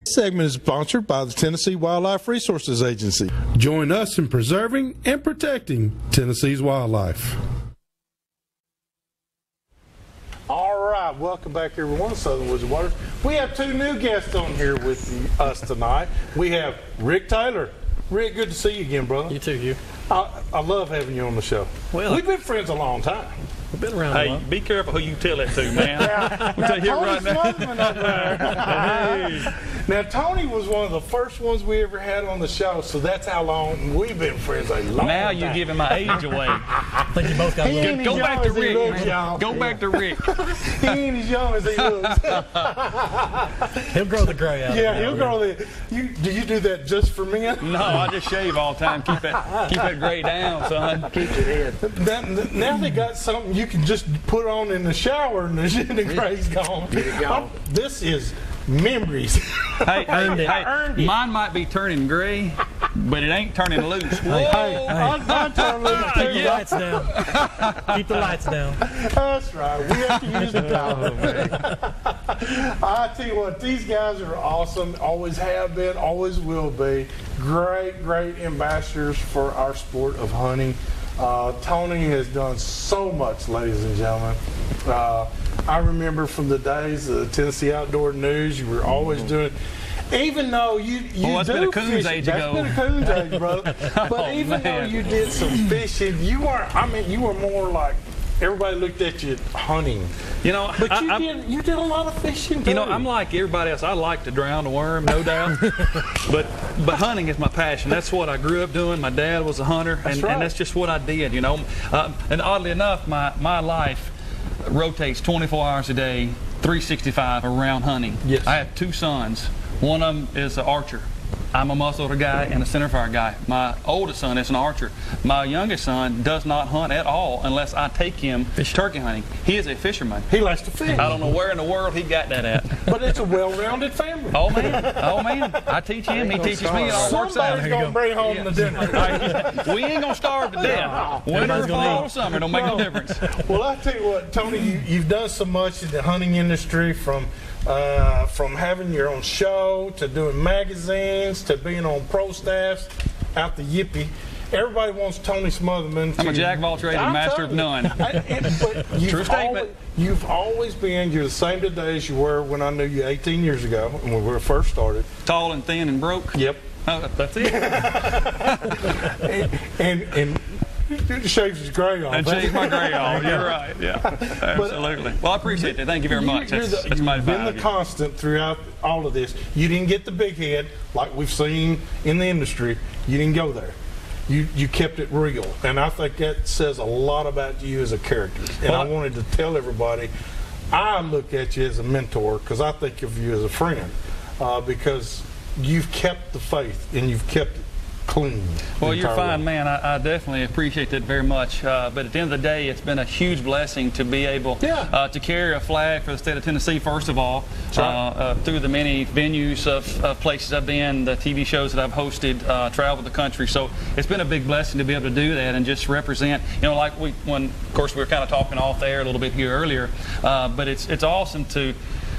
This segment is sponsored by the Tennessee Wildlife Resources Agency. Join us in preserving and protecting Tennessee's wildlife. All right, welcome back everyone to Southern Woods and Waters. We have two new guests on here with us tonight. We have Rick Taylor. Rick, good to see you again, brother. You too, Hugh. I love having you on the show. Well, we've been friends a long time. We've been around a while. Hey, be careful who you tell that to, man. Now, Tony was one of the first ones we ever had on the show, so that's how long we've been friends. A long now time. you're giving my age away. I think you both got a little. Go back to Rick. Looks, Go back to Rick. He ain't as young as he looks. He'll grow the gray out. Yeah, he'll grow the. Do you do that just for men? No, I just shave all the time. Keep that gray down, son. Keep your head. Now they got something you can just put on in the shower and the gray's gone. This is memories. Hey, mine might be turning gray, but it ain't turning loose. I'm turning loose too. Keep the lights down. Keep the lights down. That's right. We have to use the power. I tell you what, these guys are awesome. Always have been, always will be. Great ambassadors for our sport of hunting. Tony has done so much, ladies and gentlemen. I remember from the days of the Tennessee Outdoor News, you were always doing, even though you that's been a coon's age ago. That's been a coon's age, brother. But even though you did some fishing, you were more like, everybody looked at you hunting. You know, but you did a lot of fishing too. You know, I'm like everybody else. I like to drown a worm, no doubt. but hunting is my passion. That's what I grew up doing. My dad was a hunter, and that's just what I did. You know, and oddly enough, my life rotates 24 hours a day, 365 around hunting. Yes. I have two sons. One of them is an archer. I'm a muzzleloader guy and a centerfire guy. My oldest son is an archer. My youngest son does not hunt at all unless I take him turkey hunting. He is a fisherman. He likes to fish. I don't know where in the world he got that at. But it's a well-rounded family. Oh man. I teach him, he teaches me, it all works out. Somebody's going to bring home the dinner. We ain't going to starve to death. Winter, fall, or summer, don't make no difference. Well, I tell you what, Tony, you've done so much in the hunting industry, from having your own show to doing magazines to being on pro staffs out the Yippee. Everybody wants Tony Smotherman. I'm a jack of all trades and master of none. True statement. You've always been, you're the same today as you were when I knew you 18 years ago when we first started. Tall and thin and broke? Yep. Oh, that's it. and shaves his gray off. And shaves my gray off. You're right. Yeah, absolutely. Well, I appreciate that. Thank you very much. That's mighty fine. You've been the constant throughout all of this. You didn't get the big head like we've seen in the industry. You didn't go there. You kept it real, and I think that says a lot about you as a character. And I wanted to tell everybody, I look at you as a mentor because I think of you as a friend, because you've kept the faith and you've kept it clean. Well, you're fine, man. I definitely appreciate that very much. But at the end of the day, it's been a huge blessing to be able to carry a flag for the state of Tennessee, first of all, through the many venues of places I've been, the TV shows that I've hosted, traveled the country. So it's been a big blessing to be able to do that and just represent, you know, like of course, we were kind of talking off there a little bit here earlier, but it's awesome to.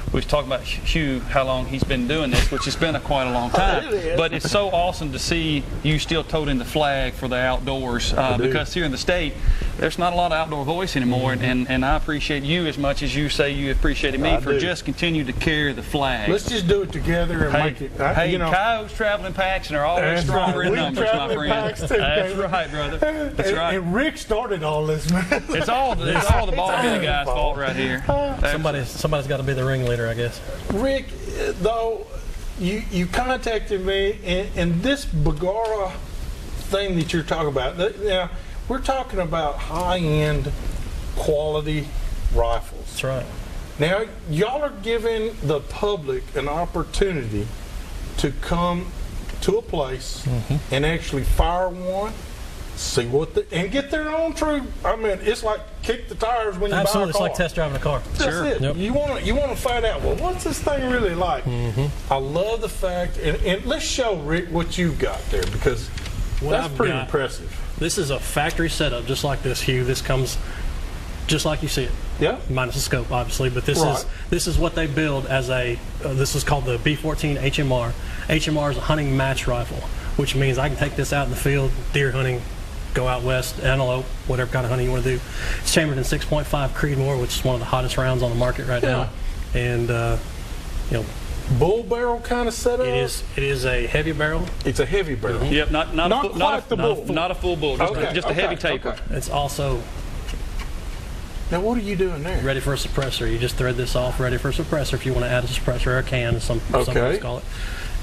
We was talking about Hugh, how long he's been doing this, which has been quite a long time. But it's so awesome to see you still toting the flag for the outdoors, because here in the state, there's not a lot of outdoor voice anymore, and I appreciate you as much as you say you appreciated me for just continuing to carry the flag. Let's just do it together and make it. Coyotes traveling packs and are always stronger in numbers, my friend. That's right, brother. That's right. And Rick started all this, man. It's all the ball headed guy's fault right here. Somebody's got to be the ringleader, I guess. Rick, though, you contacted me, and this Bergara thing that you're talking about, now we're talking about high-end quality rifles. That's right. Now, y'all are giving the public an opportunity to come to a place and actually fire one, see and get their own true. I mean, it's like kick the tires when you buy a car. It's like test driving a car. That's it. Yep. You want to find out, well, what's this thing really like? I love the fact, and let's show Rick what you've got there, because that's pretty impressive. This is a factory setup, just like this, Hugh. This comes just like you see it. Yeah. Minus the scope, obviously, but this Right. is what they build as a. This is called the B14 HMR. HMR is a hunting match rifle, which means I can take this out in the field, deer hunting, go out west, antelope, whatever kind of hunting you want to do. It's chambered in 6.5 Creedmoor, which is one of the hottest rounds on the market right now, and bull barrel kind of setup. it is a heavy barrel. It's a heavy barrel. Yep, not quite the bull. not a full bull, just a heavy taper. Okay. It's also Now what are you doing there? ready for a suppressor. You just thread this off, ready for a suppressor if you want to add a suppressor or a can, as some folks call it.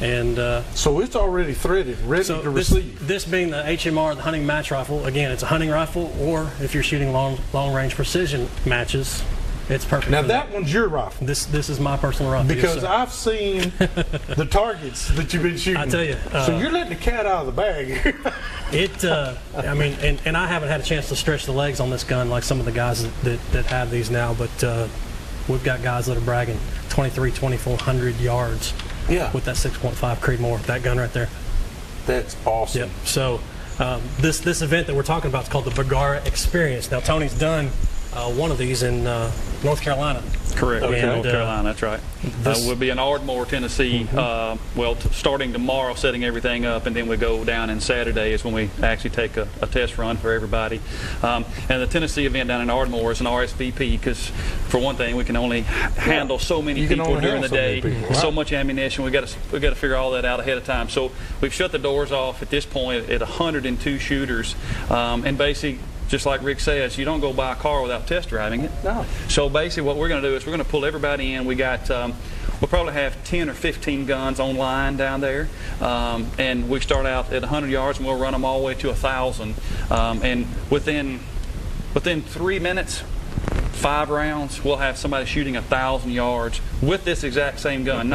And So it's already threaded, ready to receive. this being the HMR, the hunting match rifle, again, it's a hunting rifle, or if you're shooting long range precision matches, it's perfect. Now for that one's your rifle. This is my personal rifle. Because yes, sir. I've seen the targets that you've been shooting. I tell you, so you're letting the cat out of the bag. I mean, and I haven't had a chance to stretch the legs on this gun like some of the guys that have these now, but we've got guys that are bragging 2,400 yards with that 6.5 Creedmoor, that gun right there. That's awesome. Yep. So this event that we're talking about is called the Bergara Experience. Now Tony's done one of these in North Carolina. Correct. Okay. North Carolina, that's right. We'll be in Ardmore, Tennessee, starting tomorrow, setting everything up, and then we go down, and Saturday is when we actually take a test run for everybody. And the Tennessee event down in Ardmore is an RSVP because, for one thing, we can only handle so many people during the day, so much ammunition. We got to figure all that out ahead of time. So we've shut the doors off at this point at 102 shooters, and basically, just like Rick says, you don't go buy a car without test driving it. No. So basically what we're going to do is we're going to pull everybody in. We got, we'll probably have 10 or 15 guns online down there. And we start out at 100 yards and we'll run them all the way to 1,000. And within 3 minutes, 5 rounds, we'll have somebody shooting 1,000 yards with this exact same gun.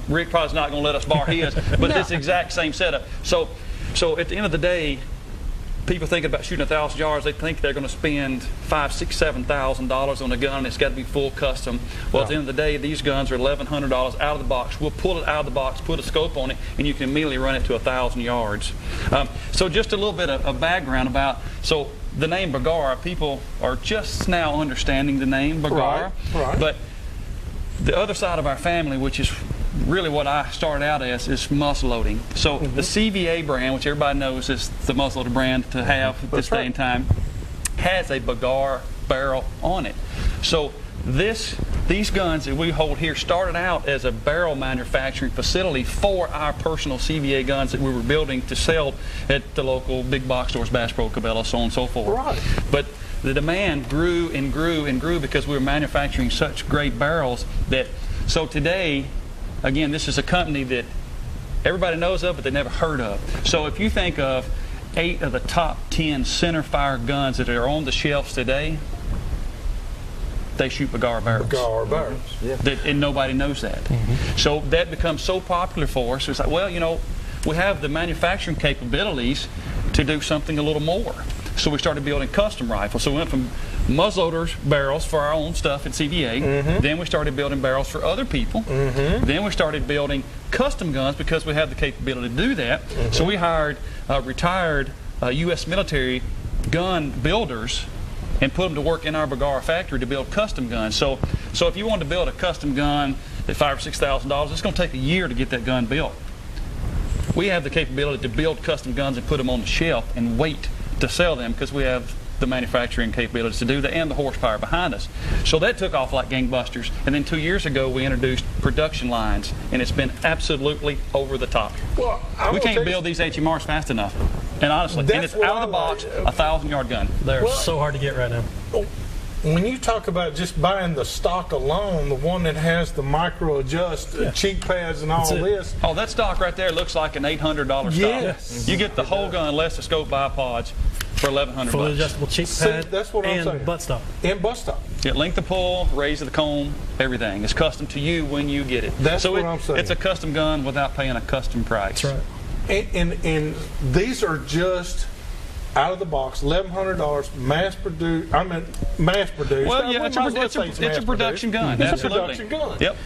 Rick probably is not going to let us borrow his, but this exact same setup. So at the end of the day, people thinking about shooting 1,000 yards, they think they're going to spend $5,000, $6,000, $7,000 on a gun. It's got to be full custom. Well, at the end of the day, these guns are $1,100 out of the box. We'll pull it out of the box, put a scope on it, and you can immediately run it to 1,000 yards. So just a little bit of background about the name Bergara. People are just now understanding the name Bergara, Right. But the other side of our family, which is really what I started out as, is muzzleloading. So the CVA brand, which everybody knows is the muzzleloader brand to have at this day and time, has a Bergara barrel on it. So these guns that we hold here started out as a barrel manufacturing facility for our personal CVA guns that we were building to sell at the local big box stores, Bass Pro, Cabela, so on and so forth. Right. But the demand grew and grew and grew because we were manufacturing such great barrels so today, again, this is a company that everybody knows of, but they never heard of. So if you think of 8 of the top 10 centerfire guns that are on the shelves today, they shoot Bergara barrels. Bergara barrels. Yeah. And nobody knows that. So that becomes so popular for us. It's like, well, we have the manufacturing capabilities to do something a little more. So we started building custom rifles. So we went from muzzleloaders, barrels for our own stuff at CVA. Then we started building barrels for other people. Then we started building custom guns because we have the capability to do that. So we hired retired U.S. military gun builders and put them to work in our Bergara factory to build custom guns. So if you wanted to build a custom gun at $5,000 or $6,000, it's going to take a year to get that gun built. We have the capability to build custom guns and put them on the shelf and wait to sell them because we have the manufacturing capabilities to do that and the horsepower behind us. So that took off like gangbusters. And then 2 years ago, we introduced production lines, and it's been absolutely over the top. Well, we can't build these HMRs fast enough. And honestly, and it's out of the box, a 1,000-yard gun. They're so hard to get right now. When you talk about just buying the stock alone, the one that has the micro adjust cheek pads and all this. Oh, that stock right there looks like an $800 stock. Yes. You get the whole gun less the scope bipods for $1,100. Fully adjustable cheek pad. That's what I'm saying. And butt stop. And butt stop. Yeah, length of pull, raise of the comb, everything. It's custom to you when you get it. That's what I'm saying. It's a custom gun without paying a custom price. That's right. And these are just out of the box, $1,100, mass produced. Mass produced. Well, yeah, it's a production gun. It's Absolutely. a production gun. Yep.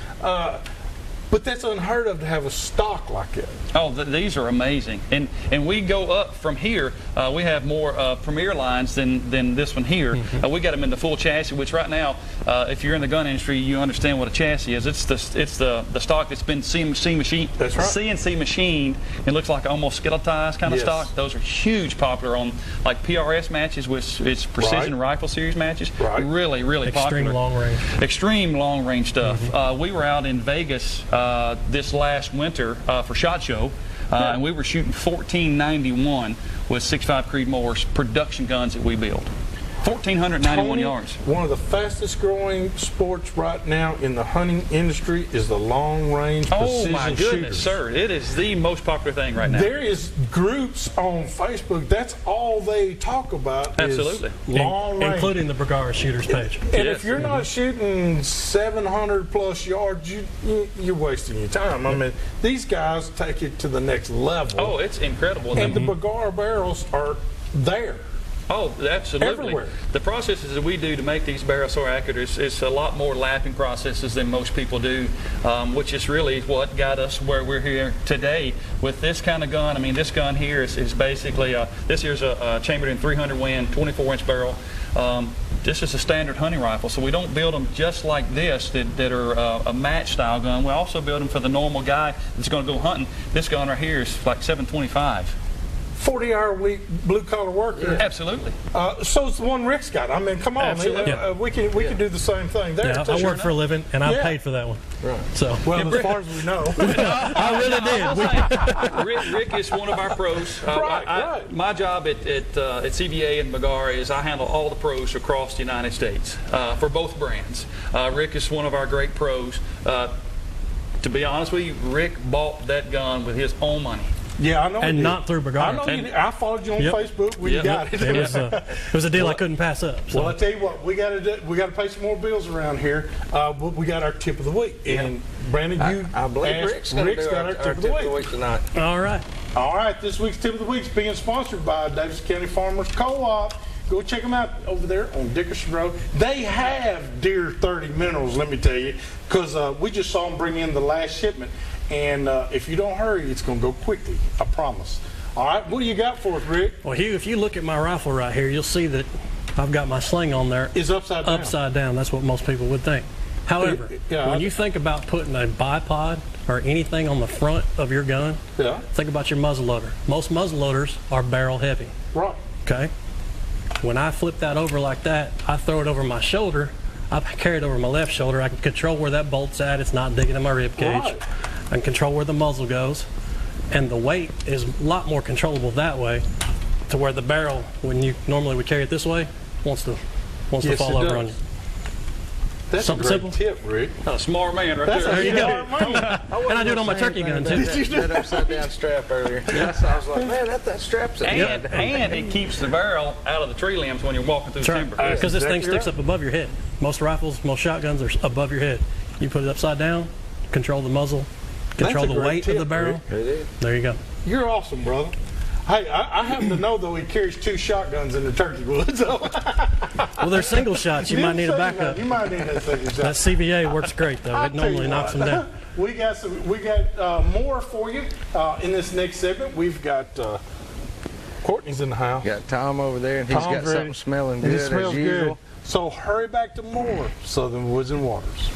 But that's unheard of to have a stock like that. Oh, these are amazing, and we go up from here. We have more Premier lines than this one here. We got them in the full chassis, which right now, if you're in the gun industry, you understand what a chassis is. It's the stock that's been CNC machined. That's right. CNC machined. It looks like almost skeletized kind of stock. Those are huge popular on like PRS matches, which is precision rifle series matches. Really, really extreme popular. Long range. Extreme long range stuff. We were out in Vegas this last winter for SHOT Show, and we were shooting 1491 with 6.5 Creedmoor's production guns that we build. 1,491 Tony, yards. One of the fastest growing sports right now in the hunting industry is the long range precision Oh my goodness, sir. It is the most popular thing right now. There is groups on Facebook, that's all they talk about. Absolutely. Is long range. Including the Bergara shooters page. And if you're not shooting 700 plus yards, you're wasting your time. I mean, these guys take it to the next level. Oh, it's incredible. And the Bergara barrels are there. Oh, absolutely. Everywhere. The processes that we do to make these barrels so accurate is a lot more lapping processes than most people do, which is really what got us where we're here today with this kind of gun. I mean, this gun here is basically, this here's a chambered in 300 Win, 24-inch barrel. This is a standard hunting rifle, so we don't build them just like this that are a match style gun. We also build them for the normal guy that's going to go hunting. This gun right here is like 725. 40-hour week blue collar worker. Absolutely. So it's the one Rick's got. I mean, come on, we can do the same thing there. Yeah, I work for a living, and I paid for that one. Right. So well, as far as we know, I really did. Rick is one of our pros. Right. My job at CVA and Bergara is I handle all the pros across the United States for both brands. Rick is one of our great pros. To be honest with you, Rick bought that gun with his own money. Yeah, I know. And not through Bergara. I know you did. I followed you on Facebook when you got it. It was a deal I couldn't pass up. So. Well, I tell you what, we got to pay some more bills around here. We got our tip of the week, and Brandon, I believe Rick's got our tip of the week tonight. All right. All right. This week's tip of the week is being sponsored by Davis County Farmers Co-op. Go check them out over there on Dickerson Road. They have Deer 30 minerals, let me tell you, because we just saw them bring in the last shipment. And if you don't hurry, it's going to go quickly. I promise. All right, what do you got for us, Rick? Well, Hugh, if you look at my rifle right here, you'll see that I've got my sling on there. It's upside down. Upside down. That's what most people would think. However, when you think about putting a bipod or anything on the front of your gun, think about your muzzle loader. Most muzzle loaders are barrel heavy. Right. Okay. When I flip that over like that, I throw it over my shoulder. I carry it over my left shoulder. I can control where that bolt's at. It's not digging in my rib cage. Right. I can control where the muzzle goes, and the weight is a lot more controllable that way, to where the barrel, when you normally would carry it this way, wants to fall over on you. That's something a great simple. tip, Rick. A smart man right That's there. There you go. And I do it on my turkey gun too. Did you do that upside down strap earlier? Yes, I was like, man, that strap's And it keeps the barrel out of the tree limbs when you're walking through the timber. Because this thing sticks up above your head. Most rifles, most shotguns are above your head. You put it upside down, control the muzzle, control the weight of the barrel. There you go. You're awesome, brother. Hey, I happen to know, though, he carries 2 shotguns in the turkey woods. Well, they're single shots. You might need a backup. You might need a single shot. That CVA works great, though. It normally knocks them down. We got more for you in this next segment. We've got Courtney's in the house. Got Tom over there, and he's Tom's got something ready. smelling It good smells as usual. good. So hurry back to more Southern Woods and Waters.